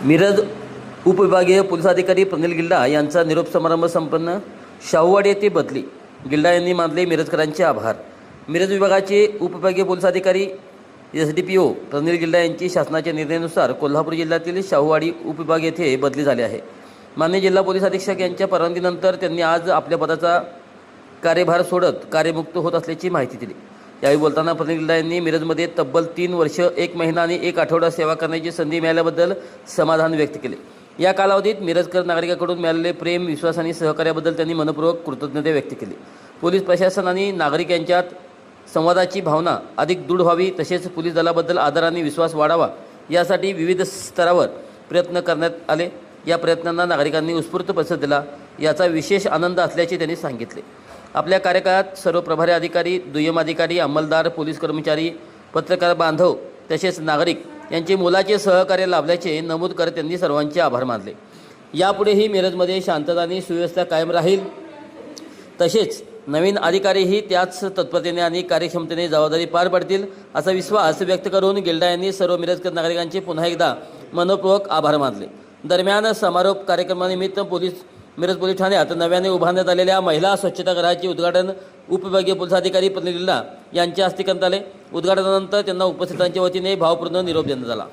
मिरज उपविभागीय पोलीस अधिकारी प्रनिल गिल्डा यांचा निरोप समारंभ संपन्न. शाहूवाडी येथे बदली. गिल्डा यांनी मानले मिरजकरांचे आभार. मिरज विभागाचे उपविभागीय पोलीस अधिकारी SDPO प्रनिल गिल्डा यांची शासनाच्या निर्णयानुसार कोल्हापूर जिल्ह्यातील शाहूवाडी उपविभाग येथे बदली झाली आहे. माननीय जिल्हा पोलीस अधीक्षक यांच्या परवानगीनंतर त्यांनी आज आपल्या पदाचा कार्यभार सोडत कार्यमुक्त होत असल्याची माहिती दिली. यावेळी बोलताना प्रनिल गिल्डा यांनी मिरजमध्ये तब्बल 3 वर्ष 1 महिना आणि 1 आठवडा सेवा करण्याची संधी मिळाल्याबद्दल समाधान व्यक्त केले. या कालावधीत मिरजकर नागरिकांकडून मिळालेले प्रेम, विश्वास आणि सहकार्याबद्दल त्यांनी मनपूर्वक कृतज्ञता व्यक्त केली. पोलीस प्रशासन आणि नागरिक यांच्यात संवादाची भावना अधिक दृढ व्हावी, तसेच पोलीस दलाबद्दल आदर आणि विश्वास वाढावा यासाठी विविध स्तरावर प्रयत्न करण्यात आले. या प्रयत्नांना नागरिकांनी उत्स्फूर्त प्रतिसाद दिला, याचा विशेष आनंद असल्याचे त्यांनी सांगितले. आपल्या कार्यकाळात सर्व प्रभारी अधिकारी, दुय्यम अधिकारी, अंमलदार, पोलीस कर्मचारी, पत्रकार बांधव तसेच नागरिक यांचे मोलाचे सहकार्य लाभल्याचे नमूद करत त्यांनी सर्वांचे आभार मानले. यापुढेही मिरजमध्ये शांतता आणि सुव्यवस्था कायम राहील, तसेच नवीन अधिकारीही त्याच तत्परतेने आणि कार्यक्षमतेने जबाबदारी पार पाडतील असा विश्वास व्यक्त करून गिल्डा यांनी सर्व मिरजकर नागरिकांचे पुन्हा एकदा मनपूर्वक आभार मानले. दरम्यान समारोप कार्यक्रमानिमित्त मिरज पोलीस ठाण्यात नव्याने उभारण्यात आलेल्या महिला स्वच्छतागृहाचे उद्घाटन उपविभागीय पोलीस अधिकारी प्रनिल गिल्डा यांच्या हस्ते करण्यात आले. उद्घाटनानंतर त्यांना उपस्थितांच्या वतीने भावपूर्ण निरोप देण्यात आला.